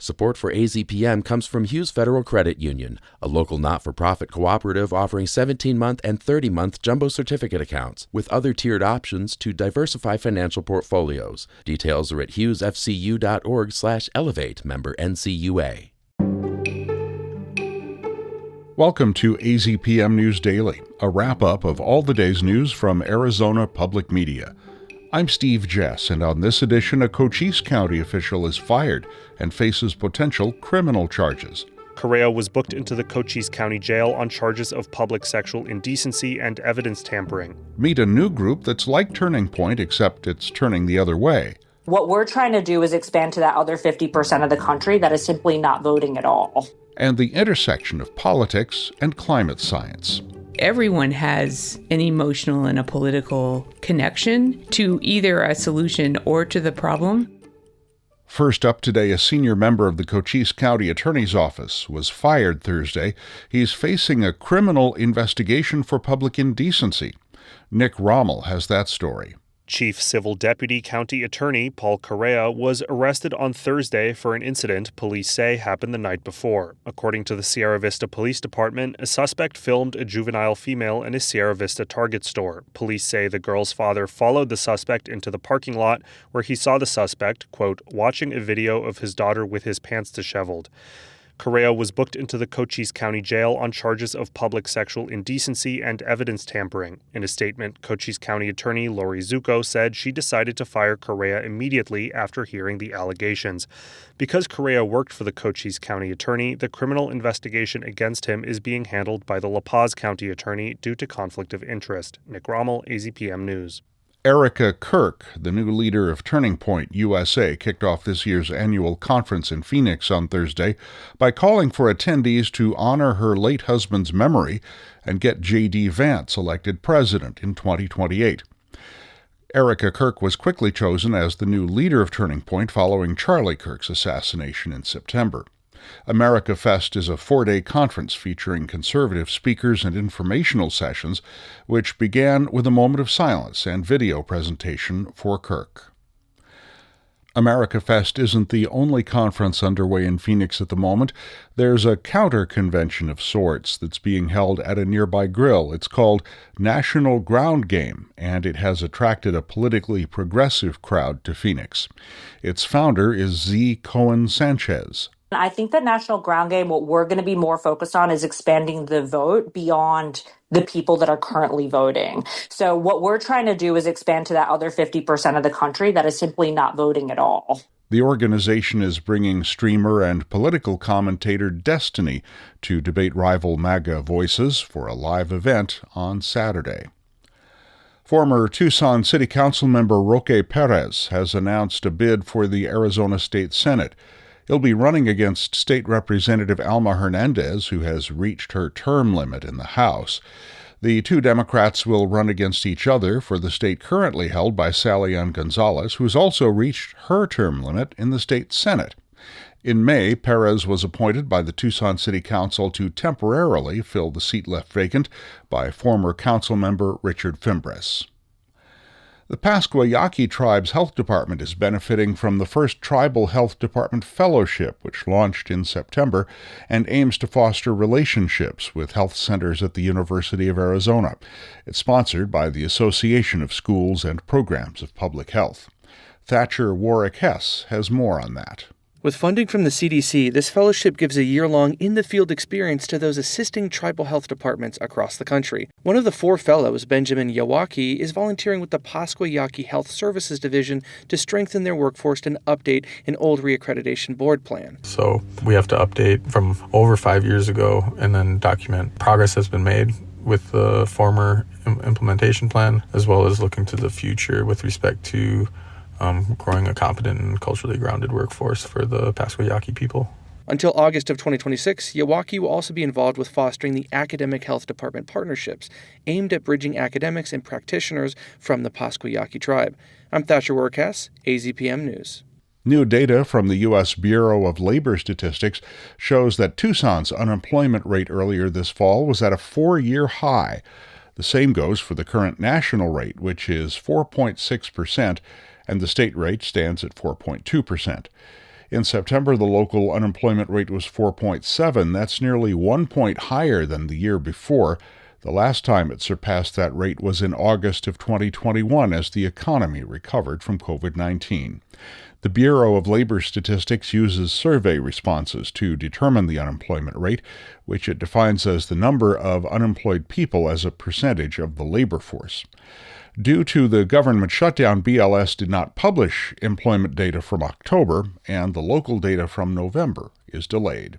Support for AZPM comes from Hughes Federal Credit Union, a local not-for-profit cooperative offering 17-month and 30-month jumbo certificate accounts with other tiered options to diversify financial portfolios. Details are at hughesfcu.org/elevate, member NCUA. Welcome to AZPM News Daily, a wrap-up of all the day's news from Arizona Public Media. I'm Steve Jess, and on this edition, a Cochise County official is fired and faces potential criminal charges. Correa was booked into the Cochise County Jail on charges of public sexual indecency and evidence tampering. Meet a new group that's like Turning Point, except it's turning the other way. What we're trying to do is expand to that other 50% of the country that is simply not voting at all. And the intersection of politics and climate science. Everyone has an emotional and a political connection to either a solution or to the problem. First up today, a senior member of the Cochise County Attorney's Office was fired Thursday. He's facing a criminal investigation for public indecency. Nick Rommel has that story. Chief Civil Deputy County Attorney Paul Correa was arrested on Thursday for an incident police say happened the night before. According to the Sierra Vista Police Department, a suspect filmed a juvenile female in a Sierra Vista Target store. Police say the girl's father followed the suspect into the parking lot where he saw the suspect, quote, watching a video of his daughter with his pants disheveled. Correa was booked into the Cochise County Jail on charges of public sexual indecency and evidence tampering. In a statement, Cochise County Attorney Lori Zucco said she decided to fire Correa immediately after hearing the allegations. Because Correa worked for the Cochise County Attorney, the criminal investigation against him is being handled by the La Paz County Attorney due to conflict of interest. Nick Rommel, AZPM News. Erica Kirk, the new leader of Turning Point USA, kicked off this year's annual conference in Phoenix on Thursday by calling for attendees to honor her late husband's memory and get J.D. Vance elected president in 2028. Erica Kirk was quickly chosen as the new leader of Turning Point following Charlie Kirk's assassination in September. America Fest is a 4-day conference featuring conservative speakers and informational sessions, which began with a moment of silence and video presentation for Kirk. America Fest isn't the only conference underway in Phoenix at the moment. There's a counter-convention of sorts that's being held at a nearby grill. It's called National Ground Game, and it has attracted a politically progressive crowd to Phoenix. Its founder is Z. Cohen Sanchez. I think that National Ground Game, what we're going to be more focused on is expanding the vote beyond the people that are currently voting. So what we're trying to do is expand to that other 50% of the country that is simply not voting at all. The organization is bringing streamer and political commentator Destiny to debate rival MAGA voices for a live event on Saturday. Former Tucson City Council member Roque Perez has announced a bid for the Arizona State Senate. He'll be running against State Representative Alma Hernandez, who has reached her term limit in the House. The two Democrats will run against each other for the state currently held by Sally Ann Gonzalez, who's also reached her term limit in the state Senate. In May, Perez was appointed by the Tucson City Council to temporarily fill the seat left vacant by former council member Richard Fimbres. The Pascua Yaqui Tribe's health department is benefiting from the first Tribal Health Department Fellowship, which launched in September and aims to foster relationships with health centers at the University of Arizona. It's sponsored by the Association of Schools and Programs of Public Health. Thatcher Warwick-Hess has more on that. With funding from the CDC, this fellowship gives a year-long in-the-field experience to those assisting tribal health departments across the country. One of the 4 fellows, Benjamin Yawaki, is volunteering with the Pascua Yaqui Health Services Division to strengthen their workforce and update an old reaccreditation board plan. So we have to update from over 5 years ago and then document progress that's been made with the former implementation plan, as well as looking to the future with respect to growing a competent and culturally grounded workforce for the Pascua Yaqui people. Until August of 2026, Yawaki will also be involved with fostering the Academic Health Department partnerships, aimed at bridging academics and practitioners from the Pascua Yaqui tribe. I'm Thatcher Warwick-Hess, AZPM News. New data from the U.S. Bureau of Labor Statistics shows that Tucson's unemployment rate earlier this fall was at a 4-year high. The same goes for the current national rate, which is 4.6%, and the state rate stands at 4.2%. In September, the local unemployment rate was 4.7. That's nearly 1 point higher than the year before. The last time it surpassed that rate was in August of 2021 as the economy recovered from COVID-19. The Bureau of Labor Statistics uses survey responses to determine the unemployment rate, which it defines as the number of unemployed people as a percentage of the labor force. Due to the government shutdown, BLS did not publish employment data from October, and the local data from November is delayed.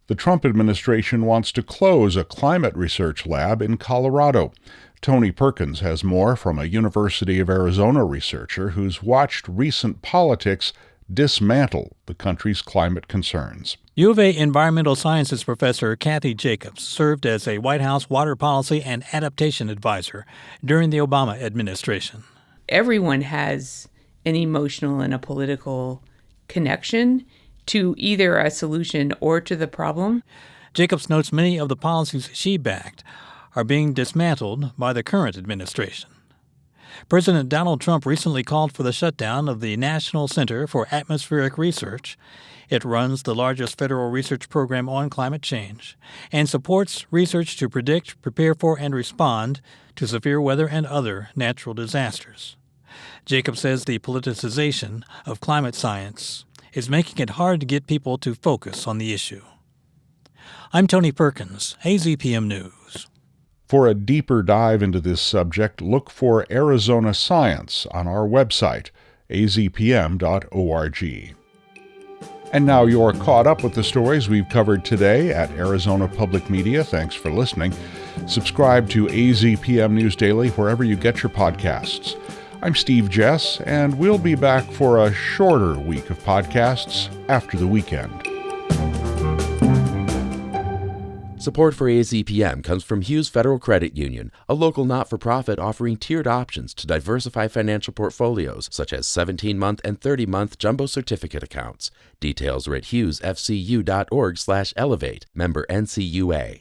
The Trump administration wants to close a climate research lab in Colorado. Tony Perkins has more from a University of Arizona researcher who's watched recent politics dismantle the country's climate concerns. U of A environmental sciences professor Kathy Jacobs served as a White House water policy and adaptation advisor during the Obama administration. Everyone has an emotional and a political connection to either a solution or to the problem. Jacobs notes many of the policies she backed are being dismantled by the current administration. President Donald Trump recently called for the shutdown of the National Center for Atmospheric Research. It runs the largest federal research program on climate change and supports research to predict, prepare for, and respond to severe weather and other natural disasters. Jacobs says the politicization of climate science is making it hard to get people to focus on the issue. I'm Tony Perkins, AZPM News. For a deeper dive into this subject, look for Arizona Science on our website, azpm.org. And now you're caught up with the stories we've covered today at Arizona Public Media. Thanks for listening. Subscribe to AZPM News Daily wherever you get your podcasts. I'm Steve Jess, and we'll be back for a shorter week of podcasts after the weekend. Support for AZPM comes from Hughes Federal Credit Union, a local not-for-profit offering tiered options to diversify financial portfolios, such as 17-month and 30-month jumbo certificate accounts. Details are at hughesfcu.org/elevate, member NCUA.